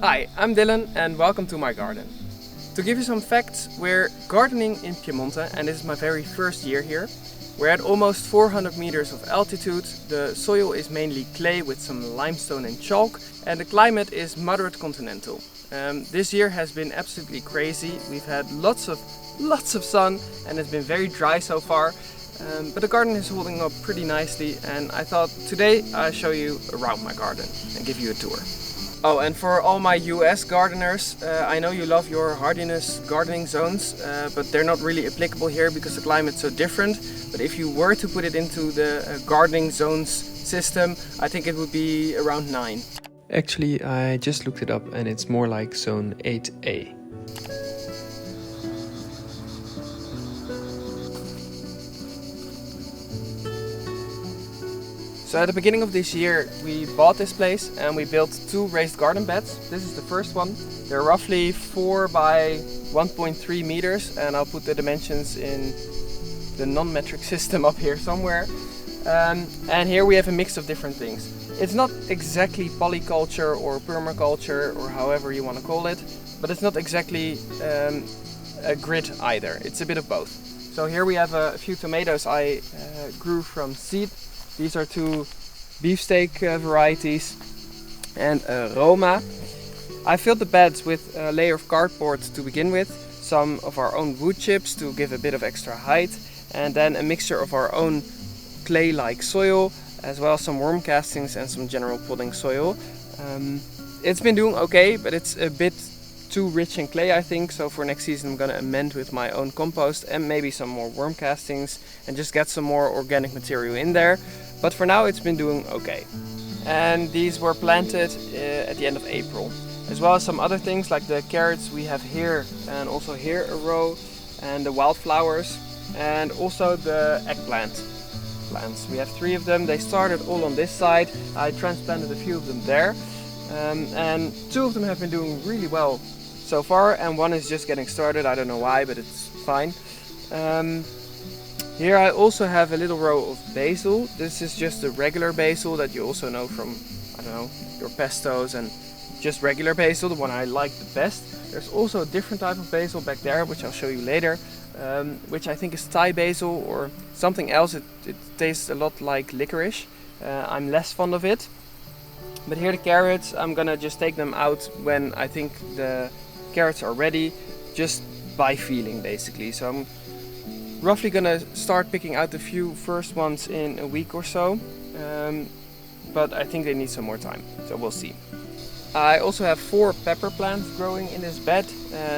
Hi, I'm Dylan and welcome to my garden. To give you some facts, we're gardening in Piemonte and this is my very first year here. We're at almost 400 meters of altitude, the soil is mainly clay with some limestone and chalk and the climate is moderate continental. This year has been absolutely crazy. We've had lots of sun and it's been very dry so far. But the garden is holding up pretty nicely and I thought today I'll show you around my garden and give you a tour. Oh, and for all my US gardeners, I know you love your hardiness gardening zones, but they're not really applicable here because the climate's so different. But if you were to put it into the gardening zones system, I think it would be around 9. Actually, I just looked it up and it's more like zone 8A. So at the beginning of this year we bought this place and we built 2 raised garden beds. This is the first one. They're roughly 4 by 1.3 meters and I'll put the dimensions in the non-metric system up here somewhere. And here we have a mix of different things. It's not exactly polyculture or permaculture or however you want to call it, but it's not exactly a grid either. It's a bit of both. So here we have a few tomatoes I grew from seed. These are 2 beefsteak varieties and Roma. I filled the beds with a layer of cardboard to begin with, some of our own wood chips to give a bit of extra height, and then a mixture of our own clay-like soil, as well as some worm castings and some general potting soil. It's been doing okay, but it's a bit too rich in clay I think, so for next season I'm gonna amend with my own compost and maybe some more worm castings and just get some more organic material in there. But for now it's been doing okay. And these were planted at the end of April. As well as some other things like the carrots we have here and also here a row, and the wildflowers and also the eggplant plants. We have 3 of them. They started all on this side. I transplanted a few of them there. And 2 of them have been doing really well so far and 1 is just getting started. I don't know why, but it's fine. Here I also have a little row of basil. This is just the regular basil that you also know from, I don't know, your pestos and just regular basil, the one I like the best. There's also a different type of basil back there, which I'll show you later, which I think is Thai basil or something else. It tastes a lot like licorice. I'm less fond of it. But here the carrots, I'm gonna just take them out when I think the carrots are ready, just by feeling basically. So I'm roughly gonna start picking out the few first ones in a week or so, but I think they need some more time, so we'll see. I also have 4 pepper plants growing in this bed.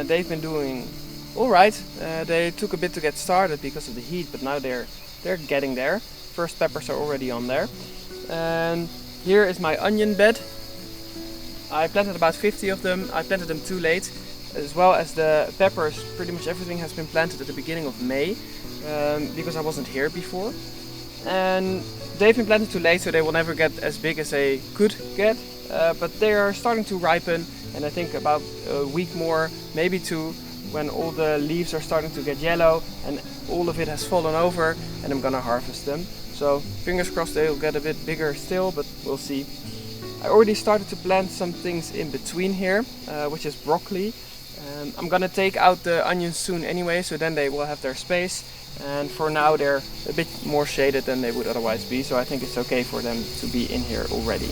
They've been doing alright. They took a bit to get started because of the heat, but now they're getting there. First peppers are already on there. And here is my onion bed. I planted about 50 of them. I planted them too late. As well as the peppers, pretty much everything has been planted at the beginning of May because I wasn't here before. And they've been planted too late, so they will never get as big as they could get. But they are starting to ripen, and I think about a week more, maybe 2, when all the leaves are starting to get yellow and all of it has fallen over, and I'm gonna harvest them. So fingers crossed they'll get a bit bigger still, but we'll see. I already started to plant some things in between here, which is broccoli. I'm gonna take out the onions soon anyway, so then they will have their space. And for now they're a bit more shaded than they would otherwise be, so I think it's okay for them to be in here already.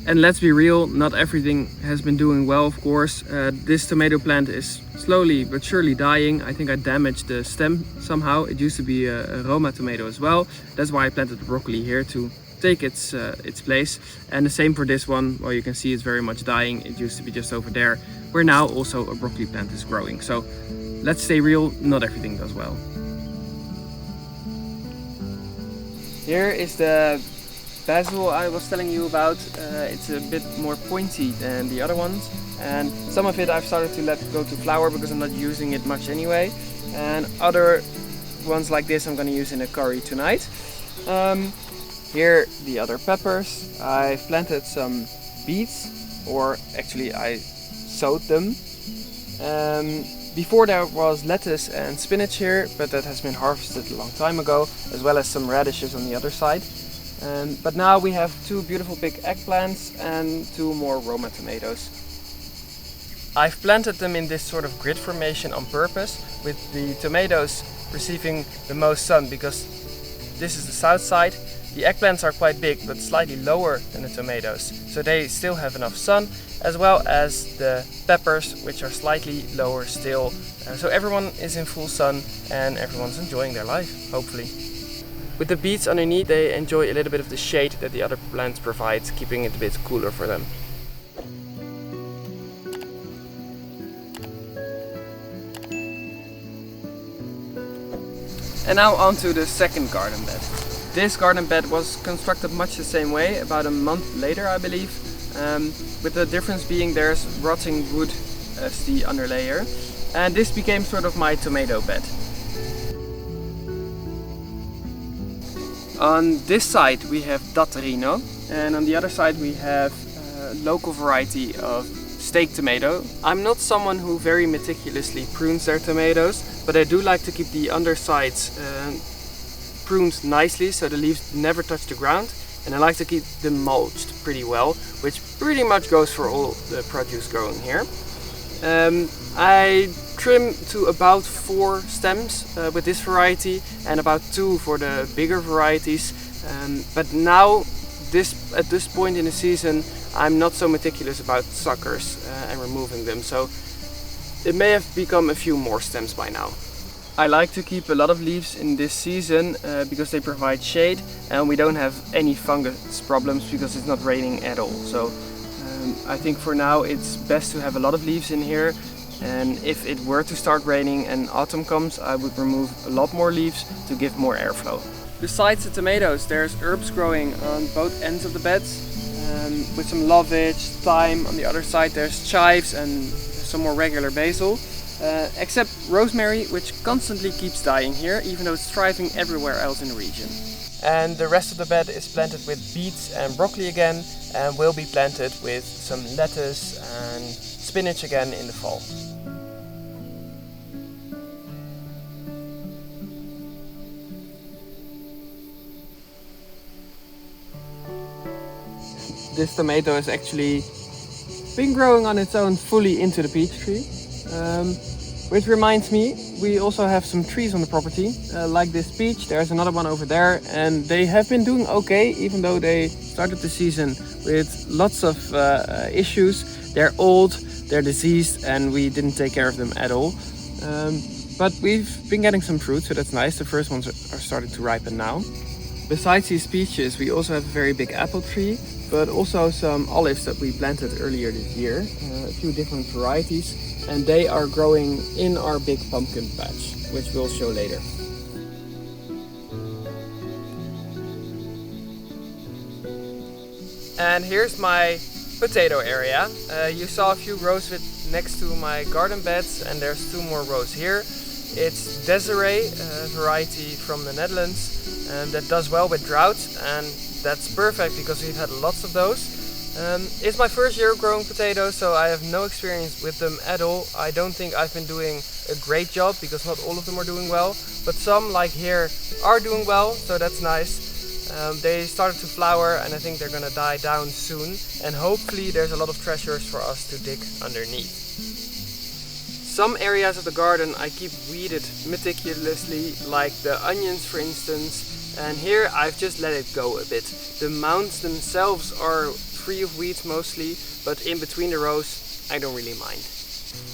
And let's be real, not everything has been doing well, of course. This tomato plant is slowly but surely dying. I think I damaged the stem somehow. It used to be a Roma tomato as well. That's why I planted the broccoli here to take its place. And the same for this one. Well, you can see it's very much dying. It used to be just over there, where now also a broccoli plant is growing. So let's stay real, not everything does well. Here is the basil I was telling you about. It's a bit more pointy than the other ones, and some of it I've started to let go to flower because I'm not using it much anyway, and other ones like this I'm going to use in a curry tonight. Here the other peppers. I've planted some beets, or actually I sowed them Before there was lettuce and spinach here, but that has been harvested a long time ago, as well as some radishes on the other side. But now we have 2 beautiful big eggplants and 2 more Roma tomatoes. I've planted them in this sort of grid formation on purpose, with the tomatoes receiving the most sun because this is the south side. The eggplants are quite big but slightly lower than the tomatoes, so they still have enough sun, as well as the peppers, which are slightly lower still. So everyone is in full sun and everyone's enjoying their life, hopefully. With the beets underneath, they enjoy a little bit of the shade that the other plants provide, keeping it a bit cooler for them. And now on to the second garden bed. This garden bed was constructed much the same way, about a month later I believe, with the difference being there's rotting wood as the underlayer, and this became sort of my tomato bed. On this side we have Datterino, and on the other side we have a local variety of steak tomato. I'm not someone who very meticulously prunes their tomatoes, but I do like to keep the undersides pruned nicely so the leaves never touch the ground, and I like to keep them mulched pretty well, which pretty much goes for all the produce growing here. I trim to about 4 stems with this variety and about 2 for the bigger varieties, but now at this point in the season I'm not so meticulous about suckers and removing them, so it may have become a few more stems by now. I like to keep a lot of leaves in this season because they provide shade and we don't have any fungus problems because it's not raining at all. So I think for now it's best to have a lot of leaves in here, and if it were to start raining and autumn comes, I would remove a lot more leaves to give more airflow. Besides the tomatoes, there's herbs growing on both ends of the beds, with some lovage, thyme. On the other side there's chives and some more regular basil. Except rosemary, which constantly keeps dying here, even though it's thriving everywhere else in the region. And the rest of the bed is planted with beets and broccoli again, and will be planted with some lettuce and spinach again in the fall. This tomato has actually been growing on its own fully into the peach tree. Which reminds me, we also have some trees on the property, like this peach. There's another one over there, and they have been doing okay, even though they started the season with lots of issues. They're old, they're diseased, and we didn't take care of them at all. But we've been getting some fruit, so that's nice. The first ones are starting to ripen now. Besides these peaches, we also have a very big apple tree, but also some olives that we planted earlier this year, a few different varieties. And they are growing in our big pumpkin patch, which we'll show later. And here's my potato area. You saw a few rows next to my garden beds, and there's 2 more rows here. It's Desiree, a variety from the Netherlands, that does well with drought, and that's perfect because we've had lots of those. It's my first year growing potatoes, so I have no experience with them at all. I don't think I've been doing a great job because not all of them are doing well, but some, like here, are doing well, so that's nice. They started to flower and I think they're gonna die down soon, and hopefully there's a lot of treasures for us to dig underneath. Some areas of the garden I keep weeded meticulously, like the onions for instance, and here I've just let it go a bit. The mounds themselves are free of weeds mostly, but in between the rows I don't really mind.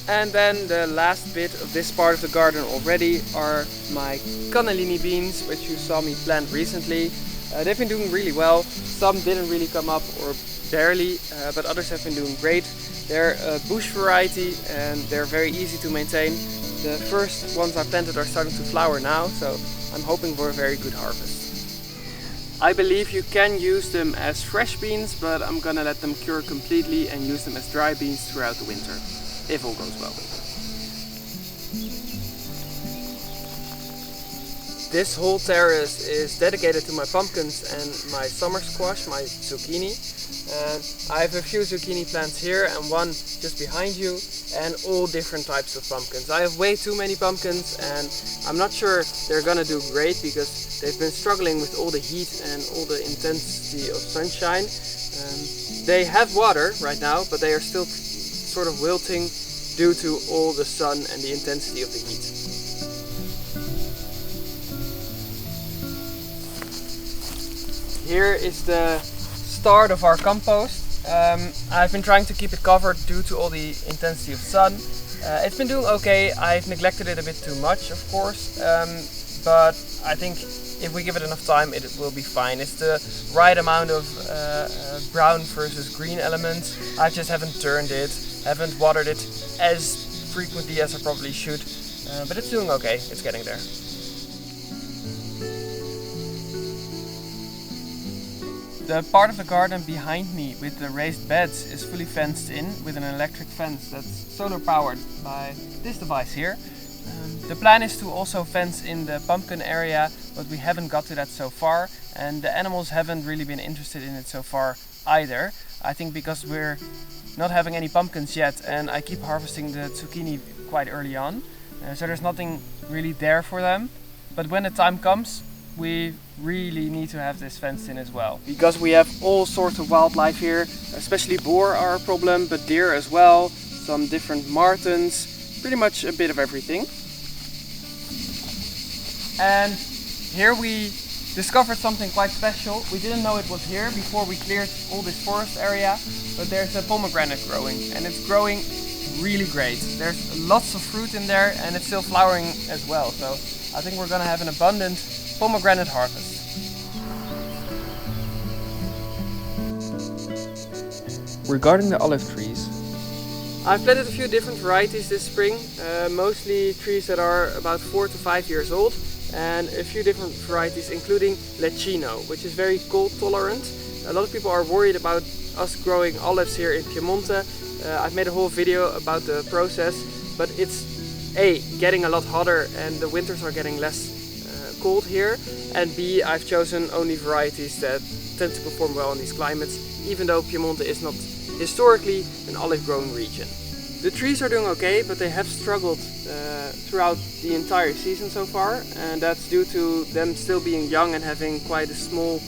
And then the last bit of this part of the garden already are my cannellini beans, which you saw me plant recently. They've been doing really well. Some didn't really come up or barely, but others have been doing great. They're a bush variety and they're very easy to maintain. The first ones I planted are starting to flower now, so I'm hoping for a very good harvest. I believe you can use them as fresh beans, but I'm gonna let them cure completely and use them as dry beans throughout the winter, if all goes well. This whole terrace is dedicated to my pumpkins and my summer squash, my zucchini. And I have a few zucchini plants here and one just behind you, and all different types of pumpkins. I have way too many pumpkins and I'm not sure they're gonna do great because they've been struggling with all the heat and all the intensity of sunshine. They have water right now, but they are still sort of wilting due to all the sun and the intensity of the heat. Here is the start of our compost. I've been trying to keep it covered due to all the intensity of sun. It's been doing okay. I've neglected it a bit too much, of course, but I think if we give it enough time it will be fine. It's the right amount of brown versus green elements. I just haven't turned it, haven't watered it as frequently as I probably should, but it's doing okay, it's getting there. The part of the garden behind me with the raised beds is fully fenced in with an electric fence that's solar powered by this device here. The plan is to also fence in the pumpkin area, but we haven't got to that so far, and the animals haven't really been interested in it so far either. I think because we're not having any pumpkins yet and I keep harvesting the zucchini quite early on, so there's nothing really there for them. But when the time comes, we really need to have this fenced in as well. Because we have all sorts of wildlife here, especially boar are a problem, but deer as well, some different martens, pretty much a bit of everything. And here we discovered something quite special. We didn't know it was here before we cleared all this forest area, but there's a pomegranate growing, and it's growing really great. There's lots of fruit in there and it's still flowering as well, so I think we're gonna have an abundant pomegranate harvest. Regarding the olive trees, I've planted a few different varieties this spring, mostly trees that are about 4 to 5 years old, and a few different varieties including Lecchino, which is very cold tolerant. A lot of people are worried about us growing olives here in Piemonte. I've made a whole video about the process, but it's A, getting a lot hotter and the winters are getting less cold here, and B, I've chosen only varieties that tend to perform well in these climates, even though Piemonte is not historically an olive growing region. The trees are doing okay, but they have struggled throughout the entire season so far, and that's due to them still being young and having quite a small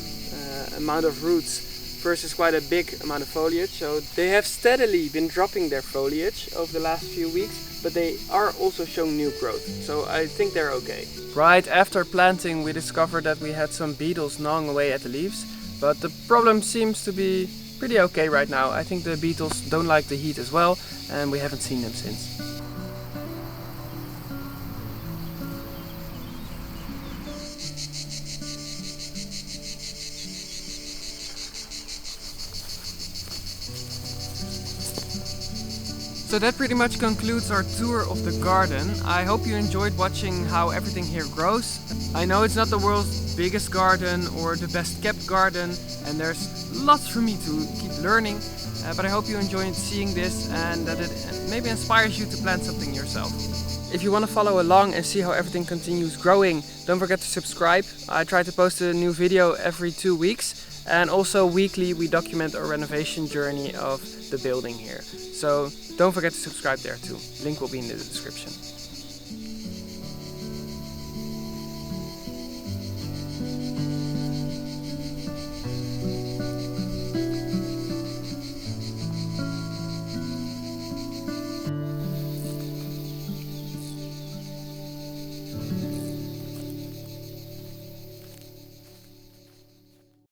amount of roots versus quite a big amount of foliage. So they have steadily been dropping their foliage over the last few weeks, but they are also showing new growth, so I think they're okay. Right after planting we discovered that we had some beetles gnawing away at the leaves, but the problem seems to be pretty okay right now. I think the beetles don't like the heat as well, and we haven't seen them since. So that pretty much concludes our tour of the garden. I hope you enjoyed watching how everything here grows. I know it's not the world's biggest garden or the best kept garden, and there's lots for me to keep learning, but I hope you enjoyed seeing this and that it maybe inspires you to plant something yourself. If you want to follow along and see how everything continues growing, don't forget to subscribe. I try to post a new video every 2 weeks, and also weekly we document our renovation journey of the building here. So don't forget to subscribe there too. Link will be in the description.